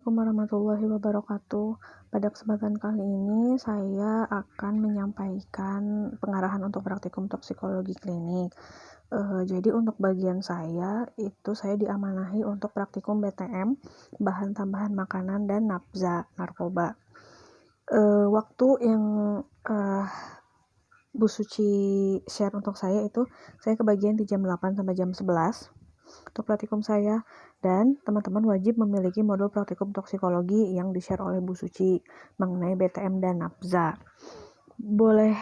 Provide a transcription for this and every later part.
Assalamualaikum warahmatullahi wabarakatuh. Pada kesempatan kali ini saya akan menyampaikan pengarahan untuk praktikum toksikologi klinik. Jadi untuk bagian saya diamanahi untuk praktikum BTM, bahan tambahan makanan dan nafza, narkoba. Waktu yang Bu Suci share untuk saya itu saya kebagian di jam 8 sampai jam 11 untuk praktikum saya, dan teman-teman wajib memiliki modul praktikum toksikologi yang di-share oleh Bu Suci mengenai BTM dan nafza. Boleh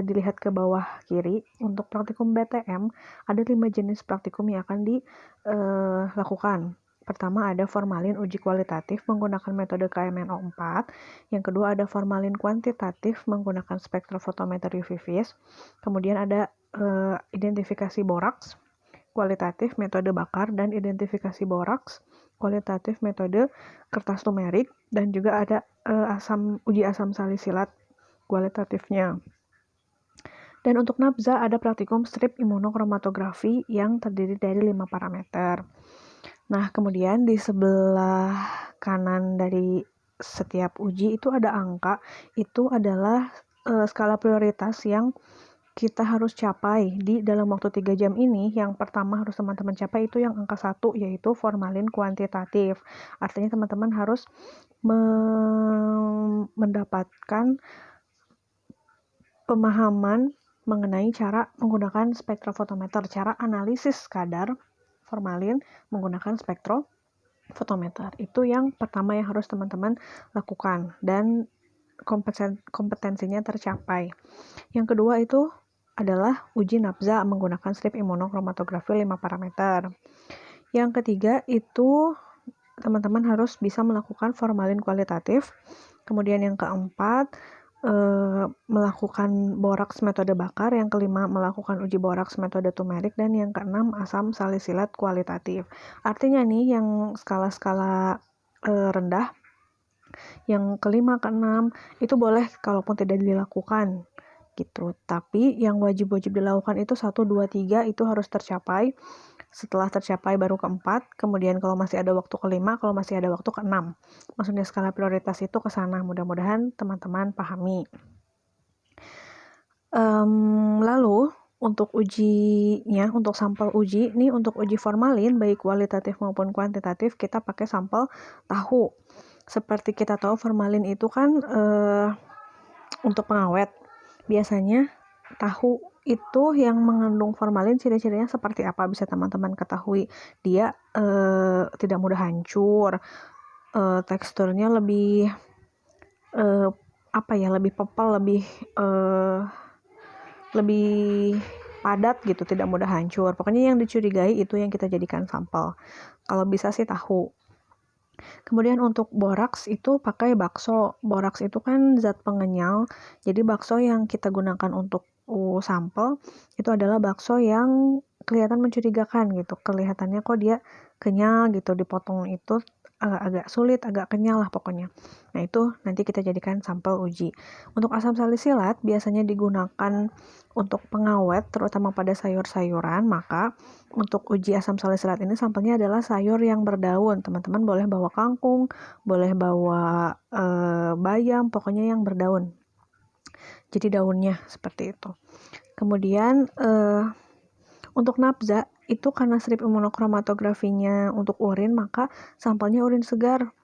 dilihat ke bawah kiri. Untuk praktikum BTM ada 5 jenis praktikum yang akan dilakukan. Pertama ada formalin uji kualitatif menggunakan metode KMNO4. Yang kedua ada formalin kuantitatif menggunakan spektrofotometer UV vis. Kemudian ada identifikasi boraks kualitatif metode bakar dan identifikasi boraks kualitatif metode kertas tumerik, dan juga ada uji asam salisilat kualitatifnya. Dan untuk nafza ada praktikum strip imunokromatografi yang terdiri dari 5 parameter. Nah, kemudian di sebelah kanan dari setiap uji itu ada angka, itu adalah skala prioritas yang kita harus capai di dalam waktu 3 jam ini. Yang pertama harus teman-teman capai itu yang angka 1, yaitu formalin kuantitatif. Artinya teman-teman harus mendapatkan pemahaman mengenai cara menggunakan spektrofotometer, cara analisis kadar formalin menggunakan spektrofotometer. Itu yang pertama yang harus teman-teman lakukan dan kompetensinya tercapai. Yang kedua itu adalah uji nafza menggunakan strip imunokromatografi 5 parameter. Yang ketiga itu teman-teman harus bisa melakukan formalin kualitatif. Kemudian yang keempat melakukan boraks metode bakar. Yang kelima melakukan uji boraks metode tumerik, dan yang keenam asam salisilat kualitatif. Artinya nih yang skala-skala rendah, yang kelima keenam itu boleh kalaupun tidak dilakukan gitu. Tapi yang wajib dilakukan itu 1, 2, 3 itu harus tercapai. Setelah tercapai baru keempat, kemudian kalau masih ada waktu kelima, kalau masih ada waktu keenam. Maksudnya skala prioritas itu ke sana. Mudah-mudahan teman-teman pahami. Lalu untuk ujinya, untuk sampel uji, nih untuk uji formalin baik kualitatif maupun kuantitatif kita pakai sampel tahu. Seperti kita tahu formalin itu kan untuk pengawet. Biasanya tahu itu yang mengandung formalin ciri-cirinya seperti apa bisa teman-teman ketahui. Dia tidak mudah hancur, teksturnya lebih lebih pepal, lebih padat gitu, tidak mudah hancur. Pokoknya yang dicurigai itu yang kita jadikan sampel. Kalau bisa sih tahu. Kemudian untuk boraks itu pakai bakso. Boraks itu kan zat pengenyal. Jadi bakso yang kita gunakan untuk sampel itu adalah bakso yang kelihatan mencurigakan gitu. Kelihatannya kok dia kenyal gitu, dipotong itu agak sulit, agak kenyal lah pokoknya. Nah itu nanti kita jadikan sampel uji. Untuk asam salisilat biasanya digunakan untuk pengawet terutama pada sayur-sayuran, maka untuk uji asam salisilat ini sampelnya adalah sayur yang berdaun. Teman-teman boleh bawa kangkung, boleh bawa bayam, pokoknya yang berdaun. Jadi daunnya seperti itu. Kemudian untuk nafza itu karena strip imunokromatografinya untuk urin, maka sampelnya urin segar.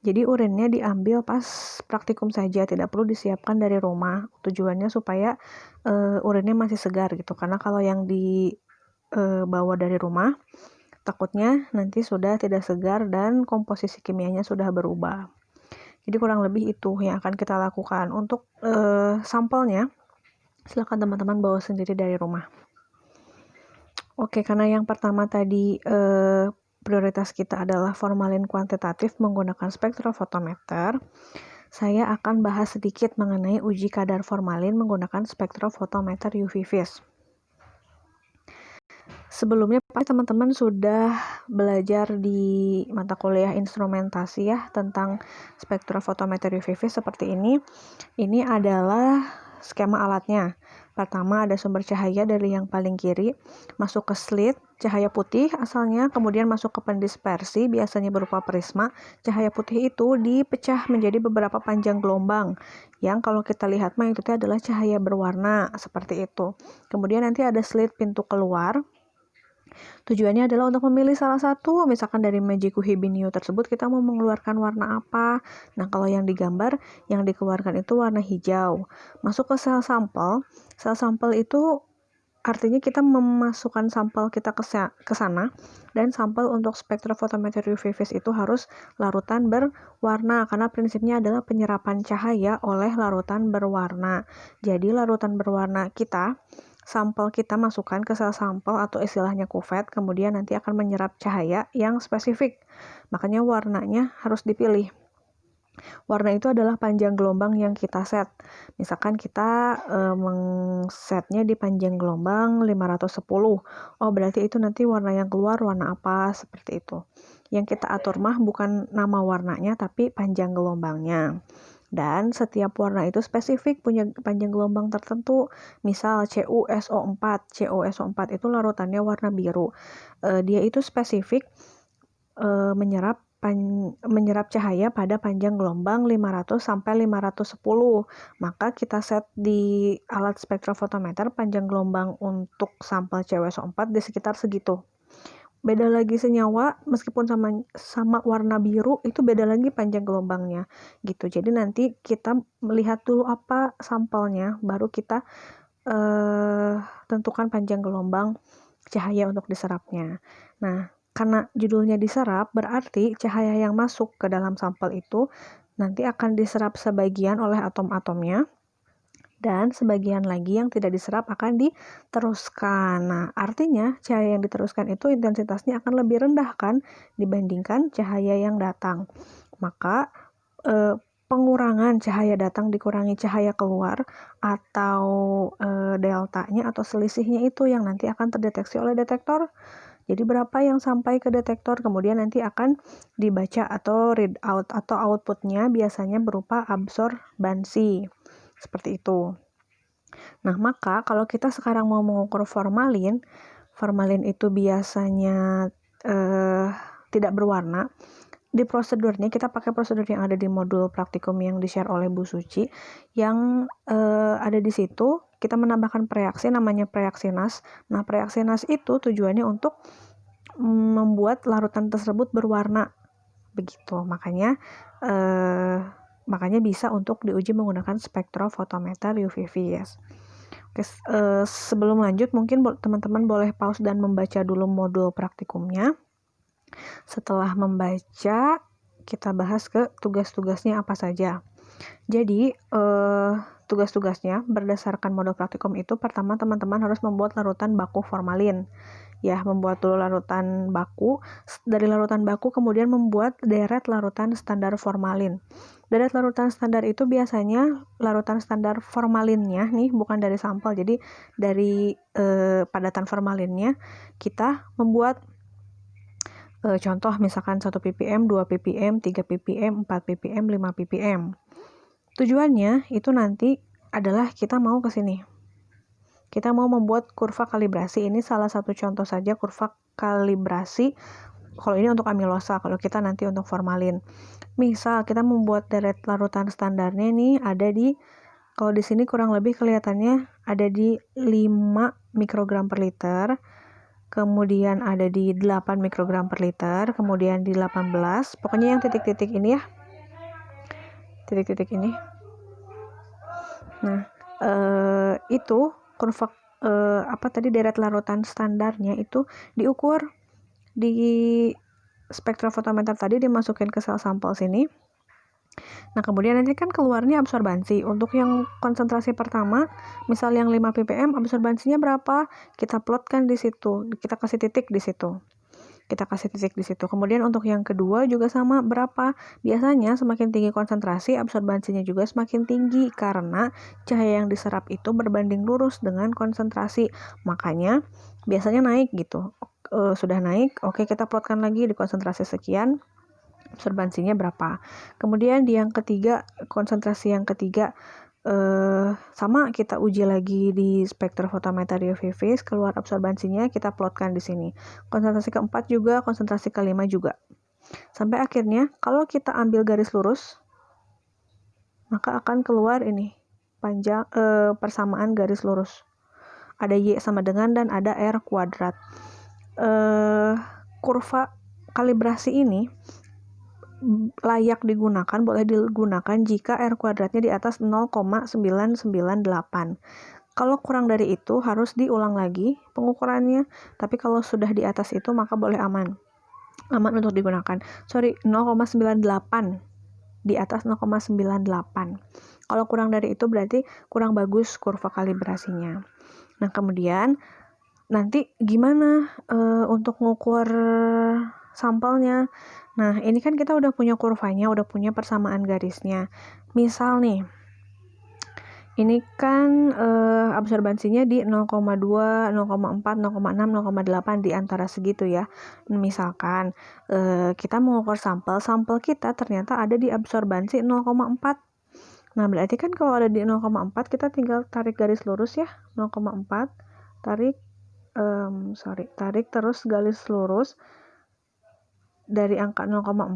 Jadi urinnya diambil pas praktikum saja, tidak perlu disiapkan dari rumah. Tujuannya supaya urinnya masih segar gitu. Karena kalau yang dibawa dari rumah, takutnya nanti sudah tidak segar dan komposisi kimianya sudah berubah. Jadi kurang lebih itu yang akan kita lakukan. Untuk sampelnya, silakan teman-teman bawa sendiri dari rumah. Oke, karena yang pertama tadi prioritas kita adalah formalin kuantitatif menggunakan spektrofotometer, saya akan bahas sedikit mengenai uji kadar formalin menggunakan spektrofotometer UV vis. Sebelumnya pasti teman-teman sudah belajar di mata kuliah instrumentasi ya tentang spektrofotometer UV vis seperti ini. Ini adalah skema alatnya. Pertama ada sumber cahaya dari yang paling kiri, masuk ke slit, cahaya putih asalnya, kemudian masuk ke pendispersi, biasanya berupa prisma. Cahaya putih itu dipecah menjadi beberapa panjang gelombang, yang kalau kita lihat mah itu adalah cahaya berwarna, seperti itu. Kemudian nanti ada slit, pintu keluar. Tujuannya adalah untuk memilih salah satu, misalkan dari Magiku Hibiniu tersebut kita mau mengeluarkan warna apa. Nah, kalau yang digambar, yang dikeluarkan itu warna hijau. Masuk ke sel sampel itu artinya kita memasukkan sampel kita ke sana, dan sampel untuk spektrofotometer UV phase itu harus larutan berwarna, karena prinsipnya adalah penyerapan cahaya oleh larutan berwarna. Jadi larutan berwarna sampel kita masukkan ke sel sampel atau istilahnya kuvet, kemudian nanti akan menyerap cahaya yang spesifik. Makanya warnanya harus dipilih. Warna itu adalah panjang gelombang yang kita set. Misalkan kita mengsetnya di panjang gelombang 510. Oh, berarti itu nanti warna yang keluar warna apa, seperti itu. Yang kita atur mah bukan nama warnanya, tapi panjang gelombangnya. Dan setiap warna itu spesifik punya panjang gelombang tertentu. Misal CuSO4. CuSO4 itu larutannya warna biru. Dia itu spesifik menyerap cahaya pada panjang gelombang 500 sampai 510. Maka kita set di alat spektrofotometer panjang gelombang untuk sampel CuSO4 di sekitar segitu. Beda lagi senyawa, meskipun sama warna biru, itu beda lagi panjang gelombangnya gitu. Jadi nanti kita melihat dulu apa sampelnya, baru kita tentukan panjang gelombang cahaya untuk diserapnya. Nah, karena judulnya diserap, berarti cahaya yang masuk ke dalam sampel itu nanti akan diserap sebagian oleh atom-atomnya, dan sebagian lagi yang tidak diserap akan diteruskan. Nah, artinya cahaya yang diteruskan itu intensitasnya akan lebih rendah kan dibandingkan cahaya yang datang. Maka pengurangan cahaya datang dikurangi cahaya keluar, atau deltanya atau selisihnya itu yang nanti akan terdeteksi oleh detektor. Jadi berapa yang sampai ke detektor, kemudian nanti akan dibaca atau read out, atau outputnya biasanya berupa absorbansi. Seperti itu. Nah, maka kalau kita sekarang mau mengukur formalin itu biasanya tidak berwarna. Di prosedurnya kita pakai prosedur yang ada di modul praktikum yang di-share oleh Bu Suci. Yang ada di situ kita menambahkan preaksi namanya preaksinas. Nah, preaksinas itu tujuannya untuk membuat larutan tersebut berwarna. Begitu. Makanya bisa untuk diuji menggunakan spektrofotometer UV-Vis. Oke, sebelum lanjut mungkin teman-teman boleh pause dan membaca dulu modul praktikumnya. Setelah membaca, kita bahas ke tugas-tugasnya apa saja. Jadi, tugas-tugasnya berdasarkan modul praktikum itu, pertama teman-teman harus membuat larutan baku formalin. Ya, membuat dulu larutan baku. Dari larutan baku kemudian membuat deret larutan standar formalin. Deret larutan standar itu biasanya larutan standar formalinnya nih, bukan dari sampel. Jadi dari padatan formalinnya kita membuat contoh misalkan 1 ppm, 2 ppm, 3 ppm, 4 ppm, 5 ppm. Tujuannya itu nanti adalah kita mau ke sini. Kita mau membuat kurva kalibrasi. Ini salah satu contoh saja kurva kalibrasi. Kalau ini untuk amilosa, kalau kita nanti untuk formalin. Misal kita membuat deret larutan standarnya nih ada di, kalau di sini kurang lebih kelihatannya ada di 5 mikrogram per liter. Kemudian ada di 8 mikrogram per liter, kemudian di 18. Pokoknya yang titik-titik ini ya. Titik-titik ini. Nah, itu kurva deret larutan standarnya itu diukur di spektrofotometer tadi, dimasukin ke sel sampel sini. Nah, kemudian nanti kan keluarnya absorbansi. Untuk yang konsentrasi pertama, misal yang 5 ppm, absorbansinya berapa? Kita plotkan di situ. Kita kasih titik di situ. Kemudian untuk yang kedua juga sama, berapa? Biasanya semakin tinggi konsentrasi, absorbansinya juga semakin tinggi karena cahaya yang diserap itu berbanding lurus dengan konsentrasi. Makanya biasanya naik gitu. Sudah naik, oke, kita plotkan lagi di konsentrasi sekian, absorbansinya berapa. Kemudian di yang ketiga, konsentrasi yang ketiga, sama kita uji lagi di spektrofotometer UV phase, keluar absorbansinya, kita plotkan di sini. Konsentrasi keempat juga, konsentrasi kelima juga. Sampai akhirnya kalau kita ambil garis lurus, maka akan keluar ini panjang persamaan garis lurus. Ada Y sama dengan dan ada R kuadrat. Kurva kalibrasi ini layak digunakan, boleh digunakan jika R kuadratnya di atas 0,998. Kalau kurang dari itu harus diulang lagi pengukurannya, tapi kalau sudah di atas itu maka boleh aman untuk digunakan. 0,98 di atas 0,98. Kalau kurang dari itu berarti kurang bagus kurva kalibrasinya. Nah, kemudian nanti gimana untuk ngukur sampelnya? Nah, ini kan kita udah punya kurvanya, udah punya persamaan garisnya. Misal nih, ini kan absorbansinya di 0,2, 0,4, 0,6, 0,8 di antara segitu ya. Misalkan kita mengukur sampel kita ternyata ada di absorbansi 0,4. Nah, berarti kan kalau ada di 0,4 kita tinggal tarik garis lurus ya, 0,4, tarik terus garis lurus dari angka 0,4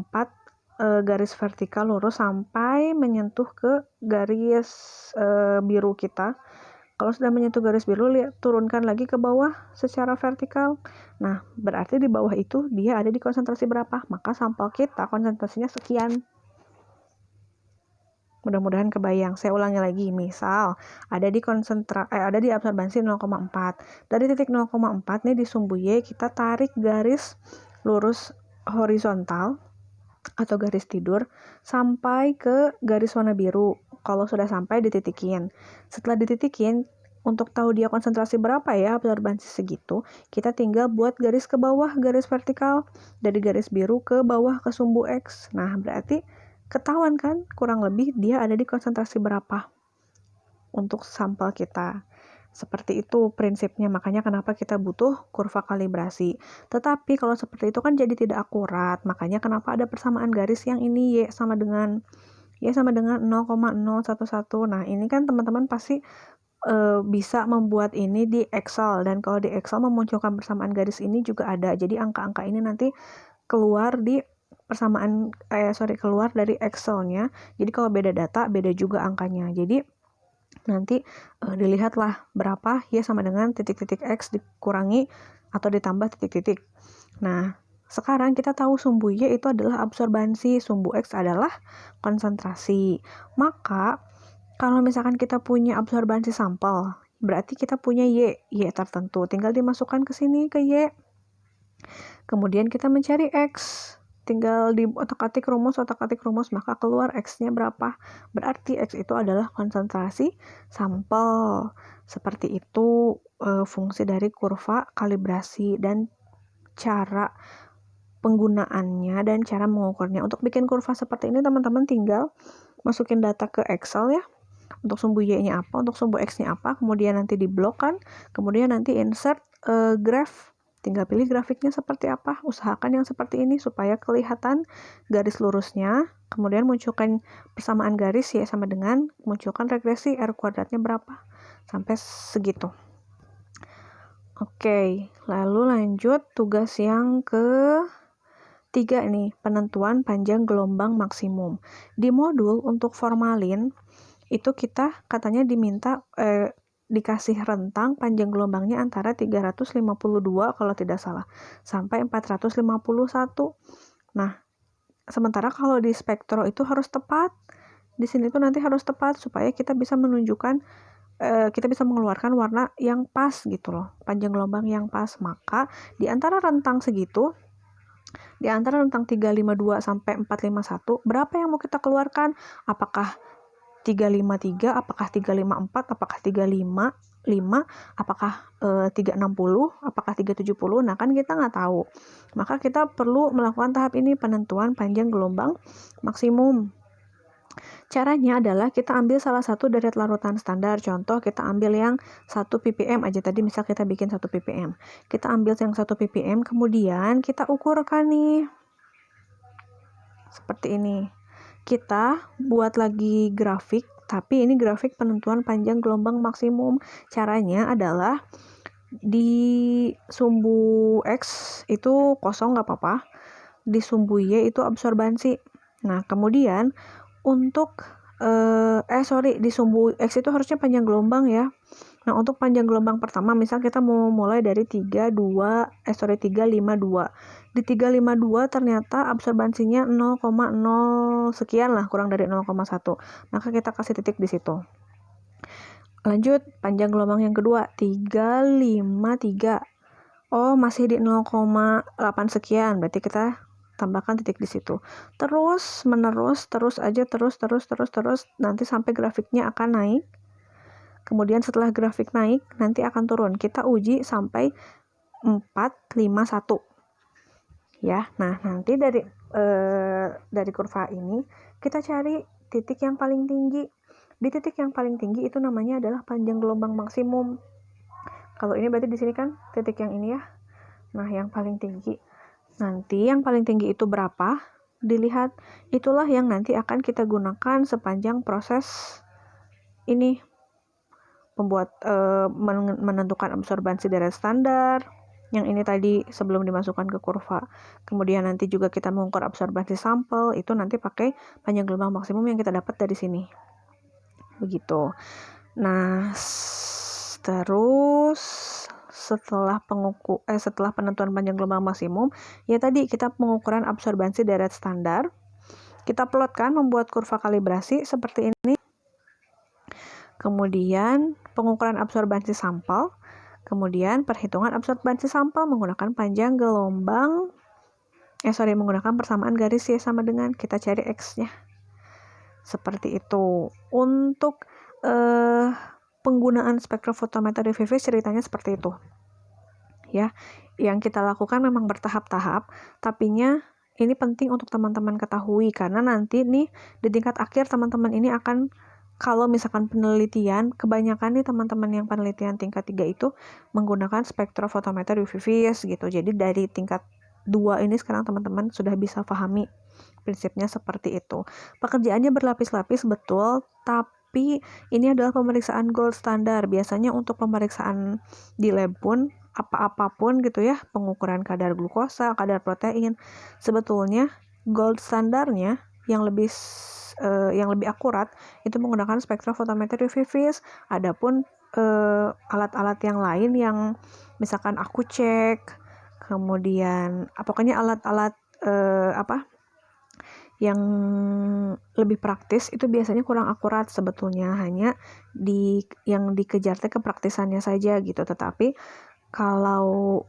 garis vertikal lurus sampai menyentuh ke garis biru kita. Kalau sudah menyentuh garis biru, turunkan lagi ke bawah secara vertikal. Nah, berarti di bawah itu dia ada di konsentrasi berapa? Maka sampel kita konsentrasinya sekian. Mudah-mudahan kebayang. Saya ulangi lagi. Misal ada di absorbansi 0,4. Dari titik 0,4 nih di sumbu Y kita tarik garis lurus horizontal atau garis tidur sampai ke garis warna biru. Kalau sudah sampai dititikin. Setelah dititikin, untuk tahu dia konsentrasi berapa ya absorbansi segitu, kita tinggal buat garis ke bawah, garis vertikal dari garis biru ke bawah ke sumbu X. Nah, berarti ketahuan kan kurang lebih dia ada di konsentrasi berapa untuk sampel kita. Seperti itu prinsipnya, makanya kenapa kita butuh kurva kalibrasi. Tetapi kalau seperti itu kan jadi tidak akurat, makanya kenapa ada persamaan garis yang ini Y sama dengan 0,011. Nah, ini kan teman-teman pasti bisa membuat ini di Excel, dan kalau di Excel memunculkan persamaan garis ini juga ada. Jadi angka-angka ini nanti keluar di keluar dari Excel-nya. Jadi kalau beda data, beda juga angkanya. Jadi nanti dilihatlah berapa Y sama dengan titik-titik X dikurangi atau ditambah titik-titik. Nah, sekarang kita tahu sumbu Y itu adalah absorbansi, sumbu X adalah konsentrasi. Maka kalau misalkan kita punya absorbansi sampel, berarti kita punya Y tertentu. Tinggal dimasukkan ke sini ke Y. Kemudian kita mencari X. Tinggal di otak-atik rumus, maka keluar X-nya berapa. Berarti X itu adalah konsentrasi sampel. Seperti itu fungsi dari kurva kalibrasi dan cara penggunaannya dan cara mengukurnya. Untuk bikin kurva seperti ini teman-teman tinggal masukin data ke Excel ya. Untuk sumbu Y-nya apa, untuk sumbu X-nya apa, kemudian nanti diblokkan, kemudian nanti insert graph. Tinggal pilih grafiknya seperti apa, usahakan yang seperti ini supaya kelihatan garis lurusnya, kemudian munculkan persamaan garis Y sama dengan, munculkan regresi R kuadratnya berapa, sampai segitu. Oke, lalu lanjut tugas yang ketiga nih, penentuan panjang gelombang maksimum. Di modul untuk formalin, itu kita katanya diminta dikasih rentang panjang gelombangnya antara 352 kalau tidak salah sampai 451. Nah, sementara kalau di spektro itu harus tepat. Di sini tuh nanti harus tepat supaya kita bisa menunjukkan kita bisa mengeluarkan warna yang pas gitu loh, panjang gelombang yang pas. Maka di antara rentang segitu, di antara rentang 352 sampai 451, berapa yang mau kita keluarkan? Apakah 353, apakah 354, apakah 355, apakah 360, apakah 370. Nah, kan kita nggak tahu. Maka kita perlu melakukan tahap ini, penentuan panjang gelombang maksimum. Caranya adalah kita ambil salah satu dari larutan standar. Contoh kita ambil yang 1 ppm aja tadi, misal kita bikin 1 ppm. Kita ambil yang 1 ppm, kemudian kita ukurkan nih. Seperti ini. Kita buat lagi grafik tapi ini grafik penentuan panjang gelombang maksimum. Caranya adalah di sumbu X itu kosong nggak apa-apa, di sumbu Y itu absorbansi. Nah, kemudian untuk di sumbu X itu harusnya panjang gelombang ya. Nah, untuk panjang gelombang pertama, misal kita mau mulai dari 352. Di 352 ternyata absorbansinya 0,0 sekian lah, kurang dari 0,1. Maka kita kasih titik di situ. Lanjut, panjang gelombang yang kedua, 353. Oh, masih di 0,8 sekian, berarti kita tambahkan titik di situ. Terus menerus, terus aja, terus, nanti sampai grafiknya akan naik. Kemudian setelah grafik naik, nanti akan turun. Kita uji sampai 451. Ya, nah nanti dari kurva ini kita cari titik yang paling tinggi. Di titik yang paling tinggi itu namanya adalah panjang gelombang maksimum. Kalau ini berarti di sini kan titik yang ini ya. Nah, yang paling tinggi. Nanti yang paling tinggi itu berapa? Dilihat. Itulah yang nanti akan kita gunakan sepanjang proses ini. Menentukan absorbansi deret standar. Yang ini tadi sebelum dimasukkan ke kurva. Kemudian nanti juga kita mengukur absorbansi sampel. Itu nanti pakai panjang gelombang maksimum yang kita dapat dari sini. Begitu. Nah, terus setelah penentuan panjang gelombang maksimum, ya tadi kita pengukuran absorbansi deret standar. Kita plotkan, membuat kurva kalibrasi seperti ini. Kemudian pengukuran absorbansi sampel. Kemudian perhitungan absorbansi sampel menggunakan panjang gelombang. Menggunakan persamaan garis Y sama dengan, kita cari X-nya. Seperti itu. Untuk penggunaan spektrofotometer UV-Vis ceritanya seperti itu. Ya, yang kita lakukan memang bertahap-tahap, tapinya ini penting untuk teman-teman ketahui karena nanti nih di tingkat akhir teman-teman ini akan, kalau misalkan penelitian, kebanyakan nih teman-teman yang penelitian tingkat 3 itu menggunakan spektrofotometer UV-Vis gitu. Jadi dari tingkat 2 ini sekarang teman-teman sudah bisa pahami prinsipnya seperti itu. Pekerjaannya berlapis-lapis betul, tapi ini adalah pemeriksaan gold standar. Biasanya untuk pemeriksaan di lab pun apapun gitu ya, pengukuran kadar glukosa, kadar protein, sebetulnya gold standarnya yang lebih akurat itu menggunakan spektrofotometer UV-Vis. Adapun alat-alat yang lain yang misalkan aku cek, kemudian pokoknya alat-alat yang lebih praktis itu biasanya kurang akurat sebetulnya, hanya yang dikejar kepraktisannya saja gitu. Tetapi kalau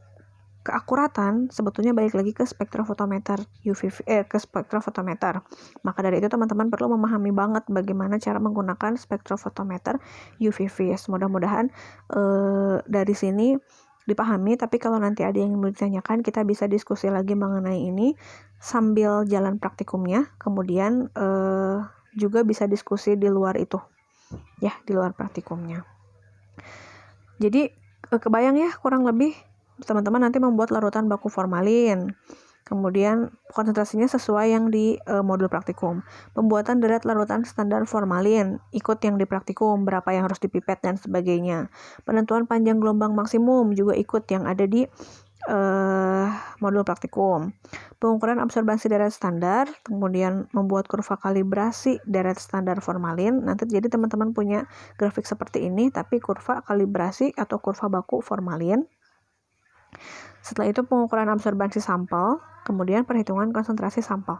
keakuratan sebetulnya balik lagi ke spektrofotometer ke spektrofotometer. Maka dari itu teman-teman perlu memahami banget bagaimana cara menggunakan spektrofotometer UV-Vis. Mudah-mudahan dari sini dipahami, tapi kalau nanti ada yang mau ditanyakan kita bisa diskusi lagi mengenai ini sambil jalan praktikumnya. Kemudian juga bisa diskusi di luar itu ya, di luar praktikumnya. Jadi kebayang ya kurang lebih teman-teman nanti membuat larutan baku formalin. Kemudian konsentrasinya sesuai yang di modul praktikum. Pembuatan deret larutan standar formalin, ikut yang di praktikum, berapa yang harus dipipet dan sebagainya. Penentuan panjang gelombang maksimum juga ikut yang ada di modul praktikum. Pengukuran absorbansi deret standar, kemudian membuat kurva kalibrasi deret standar formalin. Nanti jadi teman-teman punya grafik seperti ini, tapi kurva kalibrasi atau kurva baku formalin. Setelah itu pengukuran absorbansi sampel, kemudian perhitungan konsentrasi sampel.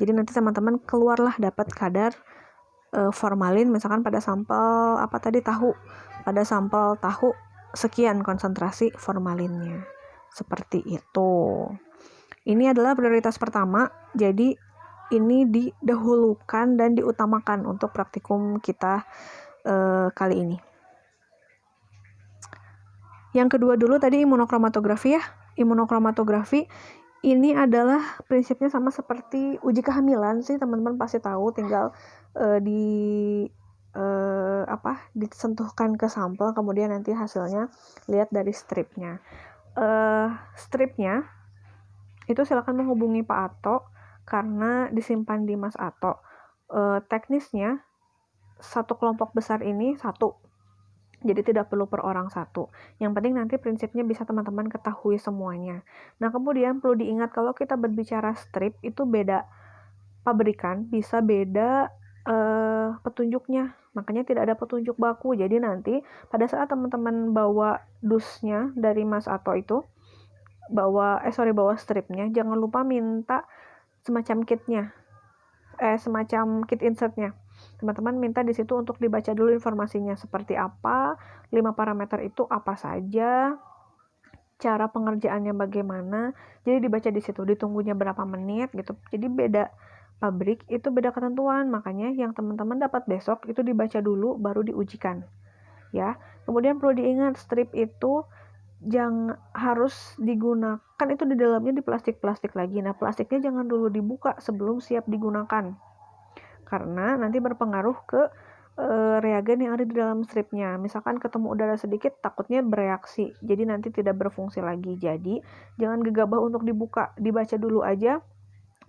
Jadi nanti teman-teman keluarlah dapat kadar formalin, misalkan pada sampel tahu. Pada sampel tahu sekian konsentrasi formalinnya. Seperti itu. Ini adalah prioritas pertama, jadi ini didahulukan dan diutamakan untuk praktikum kita kali ini. Yang kedua dulu tadi imunokromatografi ya. Imunokromatografi ini adalah prinsipnya sama seperti uji kehamilan sih, teman-teman pasti tahu, tinggal disentuhkan ke sampel, kemudian nanti hasilnya lihat dari stripnya. Stripnya itu silakan menghubungi Pak Ato karena disimpan di Mas Ato. Teknisnya satu kelompok besar ini satu. Jadi tidak perlu per orang satu. Yang penting nanti prinsipnya bisa teman-teman ketahui semuanya. Nah, kemudian perlu diingat kalau kita berbicara strip itu beda pabrikan, bisa beda petunjuknya. Makanya tidak ada petunjuk baku. Jadi nanti pada saat teman-teman bawa dusnya dari Mas Ato itu, bawa stripnya, jangan lupa minta semacam kitnya. Semacam kit insertnya. Teman-teman minta di situ untuk dibaca dulu informasinya seperti apa, 5 parameter itu apa saja, cara pengerjaannya bagaimana. Jadi dibaca di situ, ditunggunya berapa menit gitu. Jadi beda pabrik itu beda ketentuan, makanya yang teman-teman dapat besok itu dibaca dulu baru diujikan. Ya. Kemudian perlu diingat strip itu jangan harus digunakan itu di dalamnya di plastik lagi. Nah, plastiknya jangan dulu dibuka sebelum siap digunakan. Karena nanti berpengaruh ke reagen yang ada di dalam stripnya. Misalkan ketemu udara sedikit, takutnya bereaksi. Jadi nanti tidak berfungsi lagi. Jadi jangan gegabah untuk dibuka. Dibaca dulu aja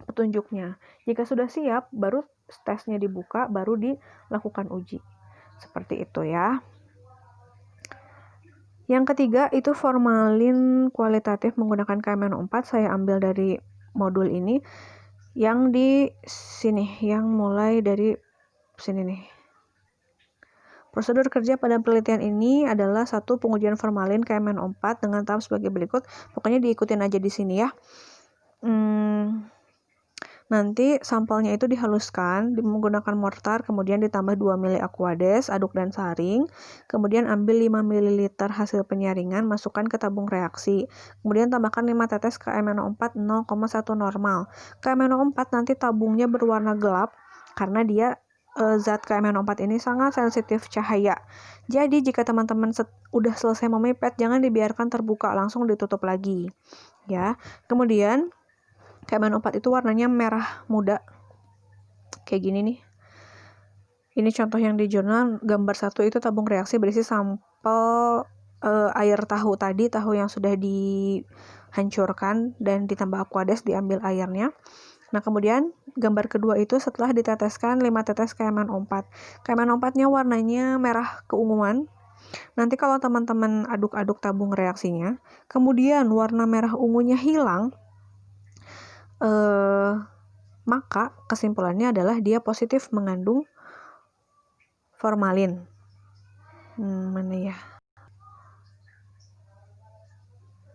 petunjuknya. Jika sudah siap, baru tesnya dibuka, baru dilakukan uji. Seperti itu ya. Yang ketiga itu formalin kualitatif menggunakan KMNO4. Saya ambil dari modul ini. Yang di sini, yang mulai dari sini nih. Prosedur kerja pada penelitian ini adalah satu pengujian formalin KMNO4 dengan tahap sebagai berikut. Pokoknya diikutin aja di sini ya. Nanti sampelnya itu dihaluskan menggunakan mortar, kemudian ditambah 2 ml Aquades, aduk dan saring. Kemudian ambil 5 ml hasil penyaringan, masukkan ke tabung reaksi. Kemudian tambahkan 5 tetes KMNO4 0,1 normal. KMNO4 nanti tabungnya berwarna gelap karena dia zat KMNO4 ini sangat sensitif cahaya. Jadi jika teman-teman udah selesai memipet, jangan dibiarkan terbuka, langsung ditutup lagi. Ya. Kemudian KMNO4 itu warnanya merah muda. Kayak gini nih. Ini contoh yang di jurnal, gambar 1 itu tabung reaksi berisi sampel air tahu tadi, tahu yang sudah dihancurkan dan ditambah Aquades, diambil airnya. Nah, kemudian gambar kedua itu setelah diteteskan 5 tetes KMNO4. KMNO4-nya warnanya merah keunguan. Nanti kalau teman-teman aduk-aduk tabung reaksinya, kemudian warna merah ungunya hilang, maka kesimpulannya adalah dia positif mengandung formalin. Mana ya?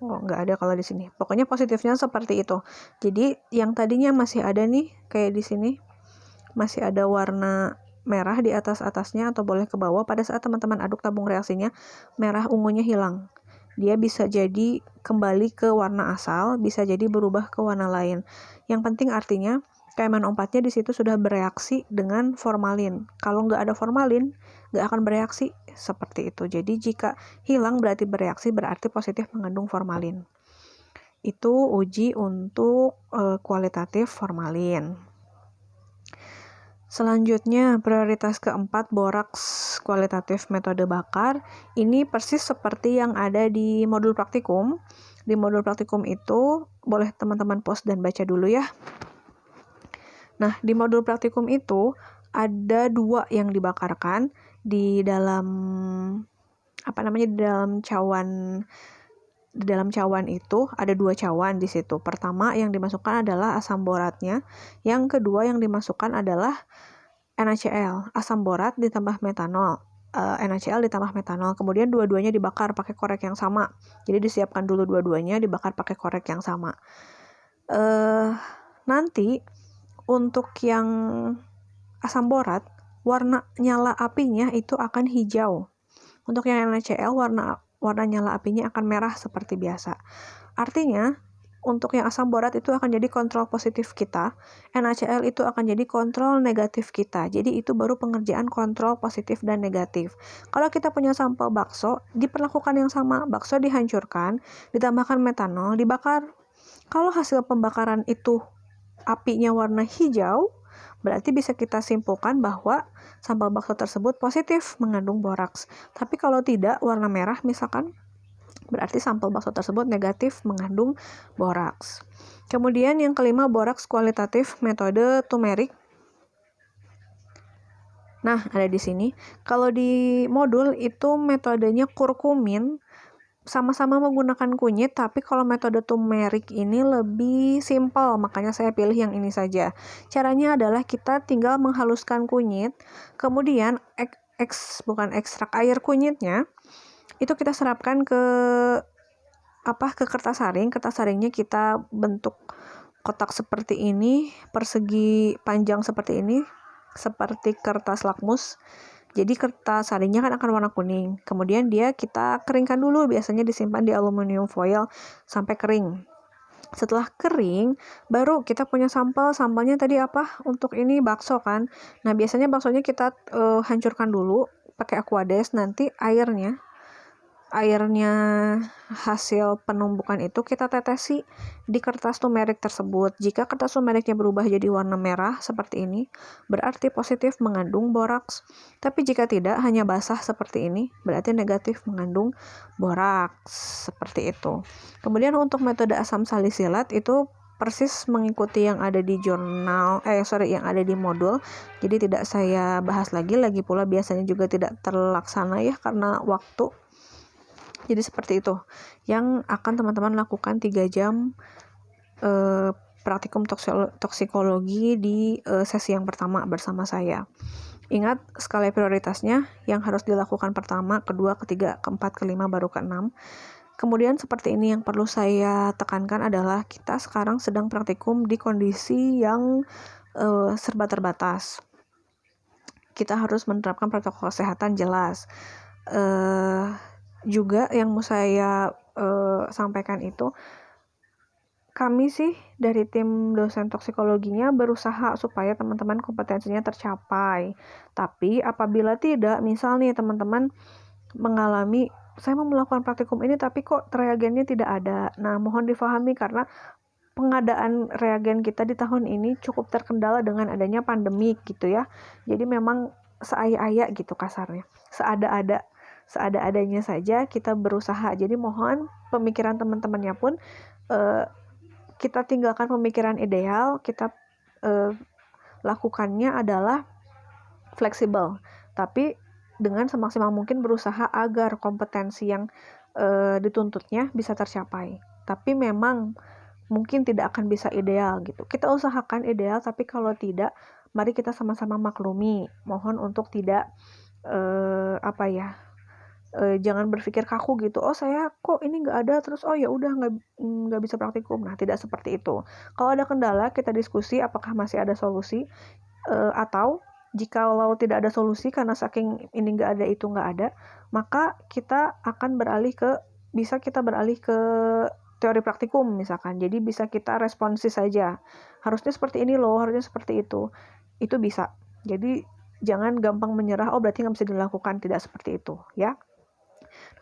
Oh, nggak ada kalau di sini. Pokoknya positifnya seperti itu. Jadi yang tadinya masih ada nih, kayak di sini, masih ada warna merah di atasnya atau boleh ke bawah. Pada saat teman-teman aduk tabung reaksinya, merah ungunya hilang. Dia bisa jadi kembali ke warna asal, bisa jadi berubah ke warna lain. Yang penting artinya KMNO4-nya di situ sudah bereaksi dengan formalin. Kalau nggak ada formalin, nggak akan bereaksi seperti itu. Jadi jika hilang berarti bereaksi, berarti positif mengandung formalin. Itu uji untuk kualitatif formalin. Selanjutnya, prioritas keempat, boraks kualitatif metode bakar. Ini persis seperti yang ada di modul praktikum. Di modul praktikum itu, boleh teman-teman pause dan baca dulu ya. Nah, di modul praktikum itu, ada 2 yang dibakarkan di dalam, di dalam cawan itu ada 2 cawan di situ. Pertama yang dimasukkan adalah asam boratnya, yang kedua yang dimasukkan adalah NaCl, asam borat ditambah metanol, NaCl ditambah metanol. Kemudian dua-duanya dibakar pakai korek yang sama. Jadi disiapkan dulu dua-duanya dibakar pakai korek yang sama. Nanti untuk yang asam borat, warna nyala apinya itu akan hijau. Untuk yang NaCl, warna nyala apinya akan merah seperti biasa. Artinya, untuk yang asam borat itu akan jadi kontrol positif kita, NaCl itu akan jadi kontrol negatif kita. Jadi itu baru pengerjaan kontrol positif dan negatif. Kalau kita punya sampel bakso, diperlakukan yang sama. Bakso dihancurkan, ditambahkan metanol, dibakar. Kalau hasil pembakaran itu apinya warna hijau, berarti bisa kita simpulkan bahwa sampel bakso tersebut positif mengandung boraks. Tapi kalau tidak, warna merah misalkan, berarti sampel bakso tersebut negatif mengandung boraks. Kemudian yang kelima, boraks kualitatif metode turmeric. Nah, ada di sini. Kalau di modul itu metodenya kurkumin, sama-sama menggunakan kunyit, tapi kalau metode turmeric ini lebih simpel, makanya saya pilih yang ini saja. Caranya adalah kita tinggal menghaluskan kunyit, kemudian bukan ekstrak air kunyitnya, itu kita serapkan ke kertas saring. Kertas saringnya kita bentuk kotak seperti ini, persegi panjang seperti ini, seperti kertas lakmus. Jadi kertas saringnya kan akan warna kuning. Kemudian kita keringkan dulu, biasanya disimpan di aluminium foil sampai kering. Setelah kering, baru kita punya sampel. Sampelnya tadi apa? Untuk ini bakso kan. Nah, biasanya baksonya kita hancurkan dulu pakai Aquades, nanti airnya hasil penumbukan itu kita tetesi di kertas turmeric tersebut. Jika kertas turmericnya berubah jadi warna merah seperti ini, berarti positif mengandung boraks. Tapi jika tidak, hanya basah seperti ini, berarti negatif mengandung boraks. Seperti itu. Kemudian untuk metode asam salisilat itu persis mengikuti yang ada di yang ada di modul. Jadi tidak saya bahas lagi pula biasanya juga tidak terlaksana ya karena waktu. Jadi seperti itu yang akan teman-teman lakukan 3 jam praktikum toksikologi di sesi yang pertama bersama saya. Ingat skala prioritasnya yang harus dilakukan pertama, kedua, ketiga, keempat, kelima, baru keenam. Kemudian seperti ini yang perlu saya tekankan adalah kita sekarang sedang praktikum di kondisi yang serba terbatas. Kita harus menerapkan protokol kesehatan jelas. Juga yang mau saya sampaikan itu, kami sih dari tim dosen toksikologinya berusaha supaya teman-teman kompetensinya tercapai. Tapi apabila tidak, misal nih teman-teman mengalami, saya mau melakukan praktikum ini tapi kok reagennya tidak ada. Nah, mohon difahami karena pengadaan reagen kita di tahun ini cukup terkendala dengan adanya pandemi gitu ya. Jadi memang seaya-aya gitu kasarnya. Seada-adanya saja kita berusaha. Jadi mohon pemikiran teman-temannya pun kita tinggalkan pemikiran ideal, kita lakukannya adalah fleksibel, tapi dengan semaksimal mungkin berusaha agar kompetensi yang dituntutnya bisa tercapai. Tapi memang mungkin tidak akan bisa ideal gitu. Kita usahakan ideal, tapi kalau tidak, mari kita sama-sama maklumi. Mohon untuk tidak jangan berpikir kaku gitu. Oh, saya kok ini nggak ada, terus oh ya udah nggak bisa praktikum. Nah, tidak seperti itu. Kalau ada kendala, kita diskusi apakah masih ada solusi, atau jikalau tidak ada solusi karena saking ini nggak ada itu nggak ada, maka kita akan beralih ke teori praktikum misalkan. Jadi bisa kita responsis saja. Harusnya seperti ini loh, harusnya seperti itu. Itu bisa. Jadi jangan gampang menyerah, oh berarti nggak bisa dilakukan. Tidak seperti itu ya.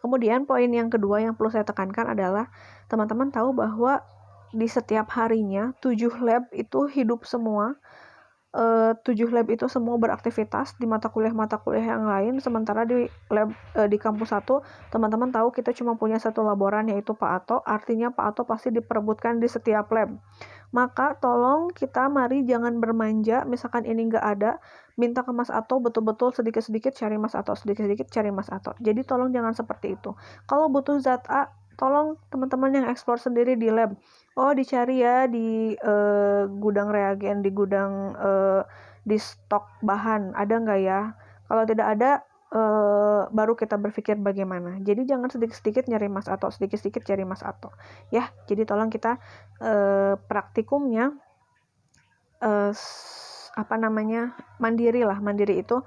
Kemudian poin yang kedua yang perlu saya tekankan adalah teman-teman tahu bahwa di setiap harinya 7 lab itu hidup semua. 7 lab itu semua beraktivitas di mata kuliah yang lain, sementara di lab di kampus 1 teman-teman tahu kita cuma punya satu laboran yaitu Pak Ato, artinya Pak Ato pasti diperebutkan di setiap lab. Maka tolong kita mari jangan bermanja, misalkan ini nggak ada, minta ke Mas Ato betul-betul sedikit-sedikit cari Mas Ato, sedikit-sedikit cari Mas Ato. Jadi tolong jangan seperti itu. Kalau butuh zat A, tolong teman-teman yang explore sendiri di lab. Oh, dicari ya di gudang reagen, di gudang di stok bahan, ada nggak ya? Kalau tidak ada, baru kita berpikir bagaimana. Jadi jangan sedikit-sedikit nyari Mas Ato, sedikit-sedikit cari Mas Ato. Ya, jadi tolong kita praktikumnya mandiri lah. Mandiri itu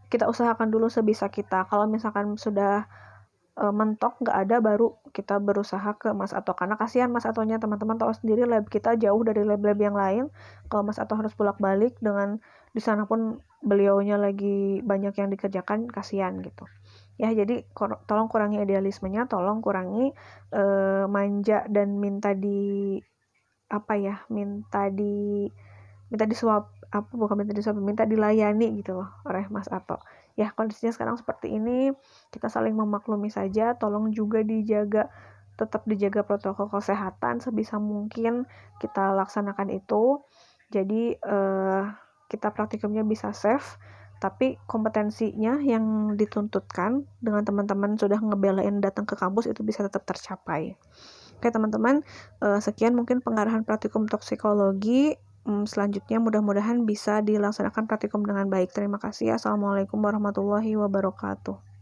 kita usahakan dulu sebisa kita. Kalau misalkan sudah mentok nggak ada, baru kita berusaha ke Mas Ato, karena kasihan Mas Atonya. Teman-teman tahu sendiri lab kita jauh dari lab-lab yang lain. Kalau Mas Ato harus bolak-balik, dengan di sana pun beliaunya lagi banyak yang dikerjakan, kasihan gitu ya. Jadi tolong kurangi idealismenya, tolong kurangi manja dan minta dilayani gitu loh oleh Mas Ato. Ya, kondisinya sekarang seperti ini, kita saling memaklumi saja. Tolong juga tetap dijaga protokol kesehatan sebisa mungkin kita laksanakan itu. Jadi kita praktikumnya bisa safe, tapi kompetensinya yang dituntutkan dengan teman-teman sudah ngebelain datang ke kampus itu bisa tetap tercapai. Oke teman-teman, sekian mungkin pengarahan praktikum toksikologi. Selanjutnya mudah-mudahan bisa dilaksanakan praktikum dengan baik. Terima kasih. Assalamualaikum warahmatullahi wabarakatuh.